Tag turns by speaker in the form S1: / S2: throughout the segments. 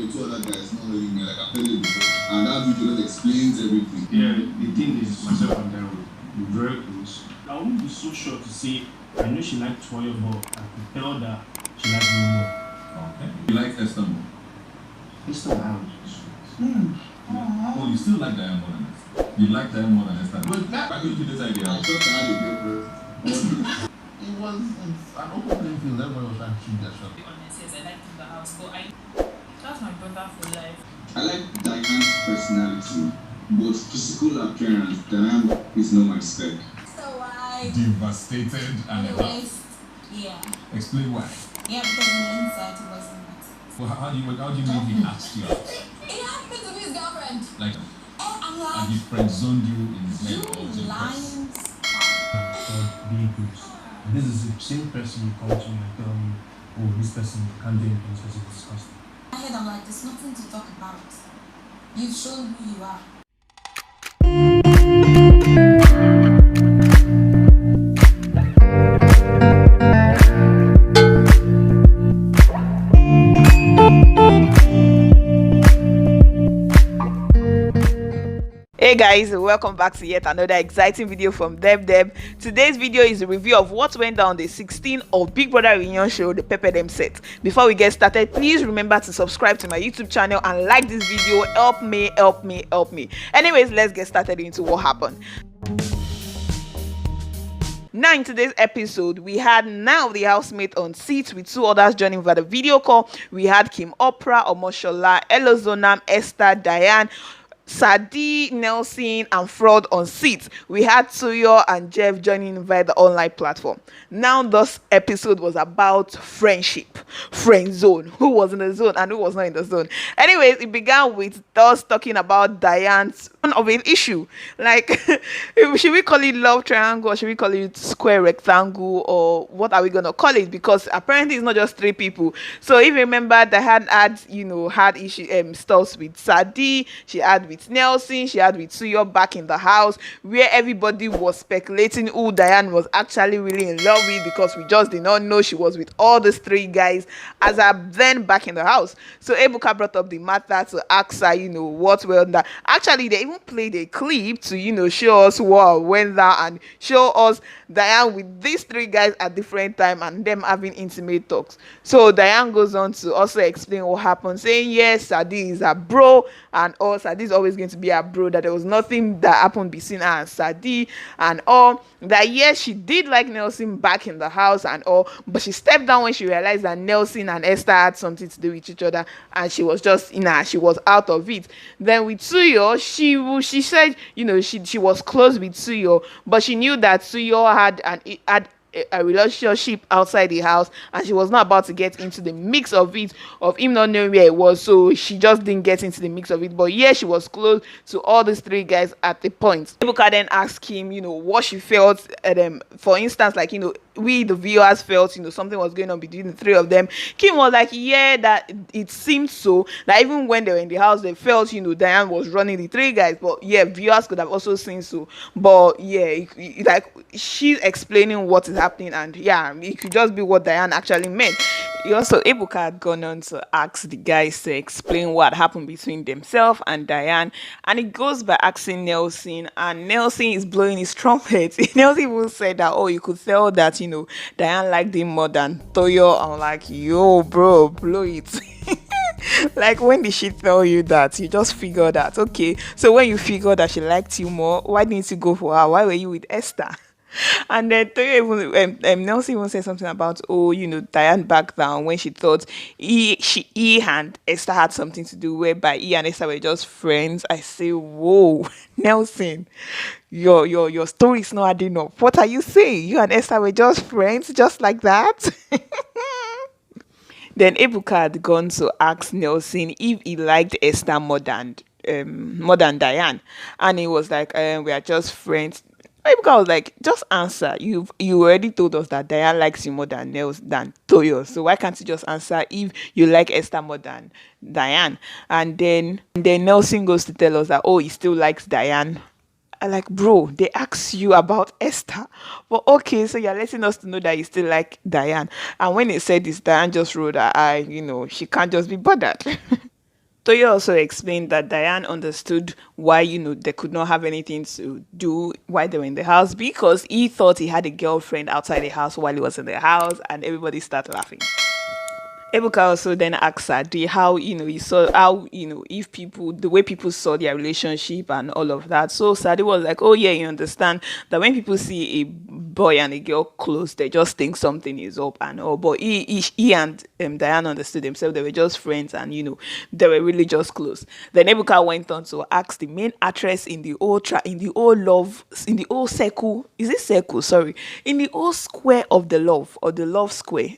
S1: your two other guys, not really me, like I told you before. And that video just explains everything.
S2: Yeah, the thing is, myself and Diane were very close. I wouldn't be so sure to say, I know she liked Tuoyo, but I could tell that she liked me more.
S3: Okay. You like Esther more?
S2: Esther and
S3: Oh, you still like Diane more than Esther? You like Diane more than Esther? But why did you this idea?
S1: I thought I had a girlfriend.
S3: It was an open playing field. Everybody was trying to shoot their shot.
S4: To be honest, yes, I liked in the house, but that's my brother for life.
S1: I like Diane's personality, but physical appearance, Diane is not my spec.
S4: So why?
S3: Devastated and
S4: The waist, yeah.
S3: Explain why.
S4: Yeah, because on the inside it wasn't.
S3: Well, how do you make me ask you out?
S4: It happened to be his girlfriend.
S3: Like,
S4: I'm
S3: and
S4: like,
S3: he friend zoned you in his
S4: you
S3: name or in
S4: lions.
S2: being good. And this is the same person you come to me and tell me, oh, this person can't do anything because it's disgusting.
S4: In my head, I'm like, there's nothing to talk about. You've shown who you are.
S5: Hey guys, welcome back to yet another exciting video from Deb. Today's video is a review of what went down the 16th of Big Brother reunion show, the Pepper Dem set. Before we get started, please remember to subscribe to my YouTube channel and like this video. Help me. Anyways, let's get started into what happened. Now in today's episode, we had now the housemate on seats with two others joining via the video call. We had Kim Oprah, Omoshola, Elozonam, Esther, Diane, Sadi, Nelson, and Frodd on seats. We had Tuoyo and Jeff joining via the online platform. Now this episode was about friendship, friend zone, who was in the zone and who was not in the zone. Anyways, it began with us talking about Diane's of an issue, like should we call it love triangle or should we call it square rectangle, or what are we gonna call it? Because apparently it's not just three people. So if you remember, Diane had issue stuff with Sadi, she had with Nelson, she had with Tuoyo back in the house, where everybody was speculating who Diane was actually really in love with, because we just did not know she was with all these three guys as then back in the house. So Ebuka brought up the matter to ask her, what were that. Actually, they even played a clip to show us what went down and show us Diane with these three guys at different time and them having intimate talks. So Diane goes on to also explain what happened, saying yes, Sadi is a bro, and all Sadi is always going to be a bro, that there was nothing that happened between her and Sadi, and all that. Yes, she did like Nelson back in the house and all, but she stepped down when she realized that Nelson and Esther had something to do with each other, and she was just she was out of it. Then with Tuoyo, she said she was close with Tuoyo, but she knew that Tuoyo had a relationship outside the house, and she was not about to get into the mix of it, of him not knowing where it was, so she just didn't get into the mix of it. But yeah, she was close to all these three guys at the point. Ibuka then asked him what she felt, for instance, like we the viewers felt something was going on between the three of them. Kim was like, yeah, that it seemed so, that even when they were in the house they felt Diane was running the three guys, but yeah, viewers could have also seen so. But yeah, like she's explaining what is happening, and yeah, it could just be what Diane actually meant. Also, Ebuka had gone on to ask the guys to explain what happened between themselves and Diane, and it goes by asking Nelson, and Nelson is blowing his trumpet. Nelson even said that, oh, you could tell that Diane liked him more than Tuoyo. I'm like, yo, bro, blow it. Like, when did she tell you that? You just figured that. Okay, so when you figured that she liked you more, why didn't you go for her? Why were you with Esther? And then Nelson even said something about, Diane back down when she thought he and Esther had something to do, whereby he and Esther were just friends. I say, whoa, Nelson, your story is not adding up. What are you saying? You and Esther were just friends, just like that? Then Ebuka had gone to ask Nelson if he liked Esther more than Diane, and he was like, we are just friends. Ebuka was like, just answer. You already told us that Diane likes you more than Tuoyo, so why can't you just answer if you like Esther more than Diane? And then Nelson goes to tell us that, oh, he still likes Diane. I'm like, bro, they asked you about Esther, but okay, so you're letting us to know that you still like Diane. And when he said this, Diane just wrote that she can't just be bothered. Toyo also explained that Diane understood why, they could not have anything to do while they were in the house because he thought he had a girlfriend outside the house while he was in the house, and everybody started laughing. Ebuka also then asked Sadi how, he saw how, if people, the way people saw their relationship and all of that. So Sadi was like, oh yeah, you understand that when people see a boy and a girl close, they just think something is up and all. But he and Diane understood themselves. They were just friends and, they were really just close. Then Ebuka went on to ask the main actress in the old circle, is it circle? Sorry. In the old square of the love or the love square.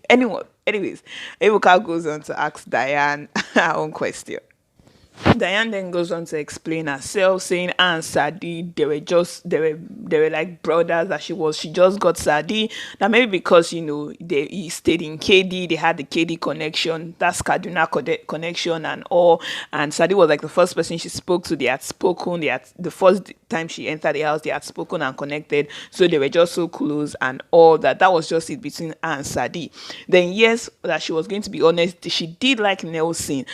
S5: Anyways, Ebuka goes on to ask Diane her own question. Diane then goes on to explain herself, saying and Sadi, they were like brothers, that she just got Sadi. That maybe because he stayed in KD, they had the KD connection, that's Kaduna connection and all. And Sadi was like the first person she spoke to. They had spoken, the first time she entered the house, they had spoken and connected. So they were just so close and all that. That was just it between her and Sadi. Then yes, that she was going to be honest, she did like Nelson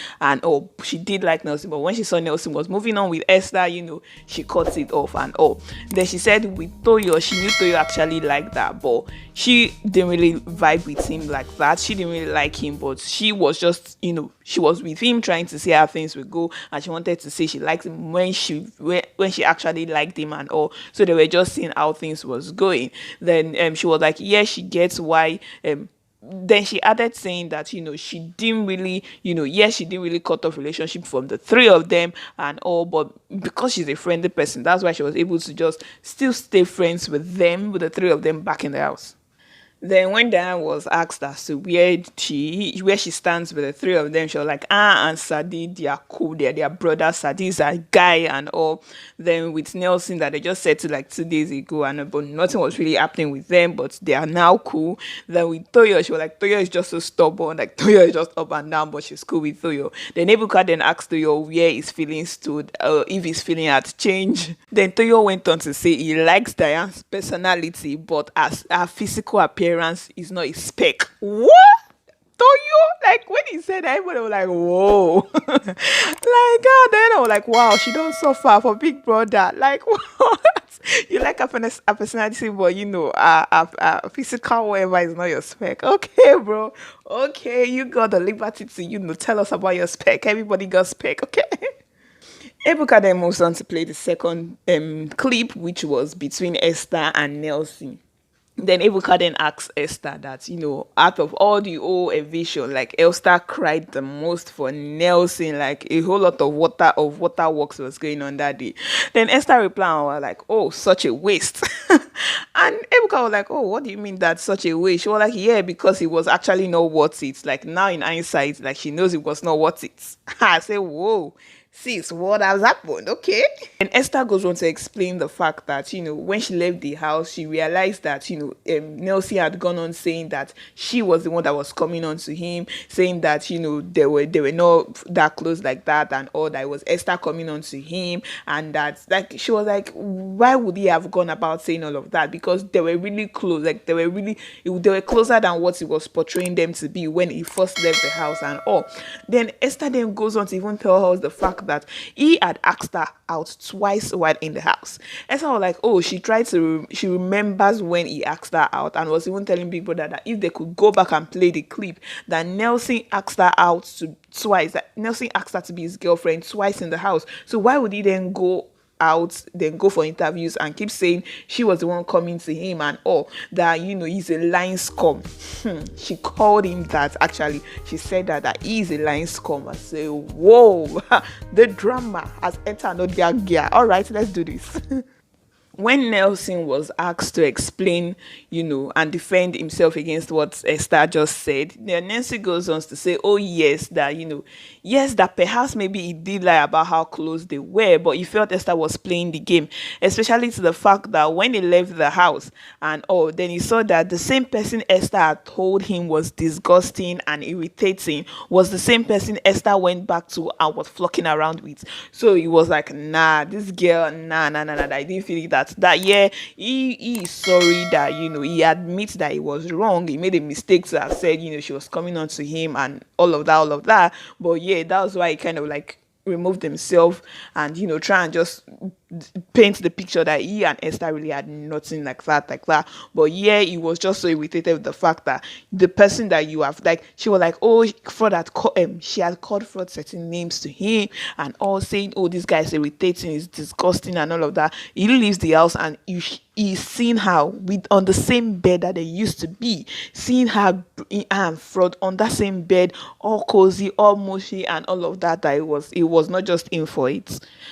S5: she did like Nelson, but when she saw Nelson was moving on with Esther, she cut it off and all. Then she said with Toyo, she knew Toyo actually liked that, but she didn't really vibe with him like that. She didn't really like him, but she was just, she was with him trying to see how things would go, and she wanted to say she liked him when she actually liked him and all. So they were just seeing how things was going. Then she was like, yeah, she gets why. Then she added saying that she didn't really she didn't really cut off relationship from the three of them and all, but because she's a friendly person, that's why she was able to just still stay friends with the three of them back in the house. Then when Diane was asked as to where she stands with the three of them, she was like, and Sadi, they are cool, they're their brother, Sadi's a guy and all. Then with Nelson, that they just said to like 2 days ago, but nothing was really happening with them, but they are now cool. Then with Toyo, she was like, Toyo is just so stubborn, like Toyo is just up and down, but she's cool with Toyo. Then Ebuka then asked Toyo where his feelings stood, if his feeling had changed. Then Toyo went on to say he likes Diane's personality, but as her physical appearance is not a spec. What? Toyo? Like when he said that, everybody was like, whoa. Like, God, then I was like, wow, she don't suffer for Big Brother. Like, what? You like a personality, but a physical whatever is not your spec. Okay, bro. Okay, you got the liberty to, tell us about your spec. Everybody got spec, okay? Ebuka then moves on to play the second clip, which was between Esther and Nelson. Then Ebuka then asks Esther that, out of all the whole evasion, like Esther cried the most for Nelson, like a whole lot of waterworks was going on that day. Then Esther replied and was like, oh, such a waste. And Ebuka was like, oh, what do you mean that's such a waste? She was like, yeah, because it was actually not worth it. Like now in hindsight, like she knows it was not worth it. I say, whoa. Sis, what has happened? Okay. And Esther goes on to explain the fact that, when she left the house, she realized that, Nelson had gone on saying that she was the one that was coming on to him, saying that, they were not that close like that and all, that it was Esther coming on to him. And that, like, she was like, why would he have gone about saying all of that? Because they were really close. Like, they were closer than what he was portraying them to be when he first left the house and all. Then Esther then goes on to even tell us the fact that he had asked her out twice while in the house. Esther was like, oh, she remembers when he asked her out, and was even telling Big Brother that if they could go back and play the clip, that Nelson asked her out twice, that Nelson asked her to be his girlfriend twice in the house. So why would he then go out, then go for interviews and keep saying she was the one coming to him and all, that he's a lying scum? She called him that. Actually, she said that he's a lying scum. I say, whoa. The drama has entered another gear. All right, let's do this. When Nelson was asked to explain, and defend himself against what Esther just said, then Nelson goes on to say, oh yes, that, yes, that perhaps maybe he did lie about how close they were, but he felt Esther was playing the game, especially to the fact that when he left the house and all, then he saw that the same person Esther had told him was disgusting and irritating was the same person Esther went back to and was flocking around with. So he was like, nah, this girl, nah, I didn't feel that yeah, he is sorry that, he admits that he was wrong. He made a mistake to have said, she was coming on to him and all of that. But yeah, that was why he kind of like remove himself and try and just paint the picture that he and Esther really had nothing like that. But yeah, he was just so irritated with the fact that the person that you have, like, she was like, oh, Frodd had she had called Frodd certain names to him and all, saying, oh, this guy is irritating, is disgusting and all of that. He leaves the house and he's seen her on the same bed that they used to be, seeing her and Frodd on that same bed, all cozy, all mushy and all of that, that it was not just in for it.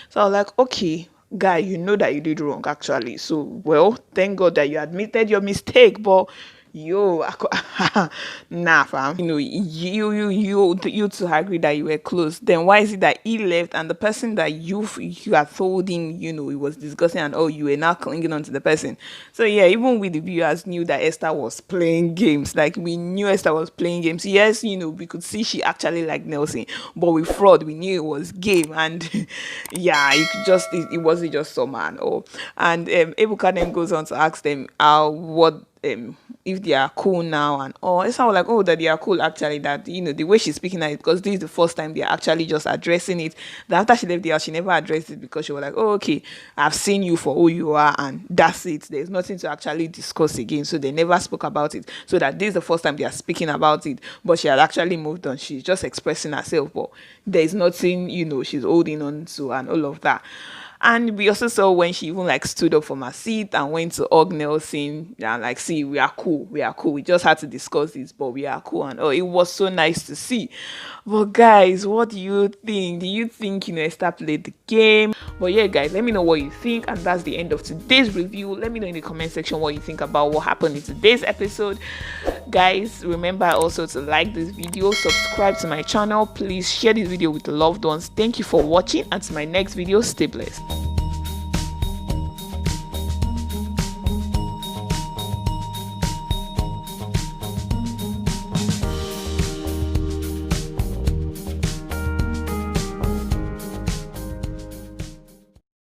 S5: So I was like, okay, guy, you know that you did wrong actually. So, well, thank God that you admitted your mistake, but nah, fam. You two agree that you were close. Then why is it that he left and the person that you had told him, it was disgusting and you were now clinging on to the person? So yeah, even with the viewers knew that Esther was playing games. Like, we knew Esther was playing games. Yes, we could see she actually liked Nelson, but with Frodd, we knew it was game. And yeah, it wasn't just some man. And Ebuka then goes on to ask them what if they are cool now and all. It's not like, oh, that they are cool actually, that the way she's speaking at it, because this is the first time they're actually just addressing it. That after she left the house, she never addressed it because she was like, oh, okay, I've seen you for who you are and that's it. There's nothing to actually discuss again. So they never spoke about it. So that this is the first time they are speaking about it, but she had actually moved on. She's just expressing herself, but there's nothing she's holding on to and all of that. And we also saw when she even stood up from her seat and went to hug Nelson and see, we are cool. We just had to discuss this, but we are cool. And it was so nice to see. But guys, what do you think? Do you think Esther played the game? But yeah, guys, let me know what you think. And that's the end of today's review. Let me know in the comment section what you think about what happened in today's episode. Guys, remember also to like this video, subscribe to my channel, please share this video with loved ones. Thank you for watching, and to my next video, stay blessed.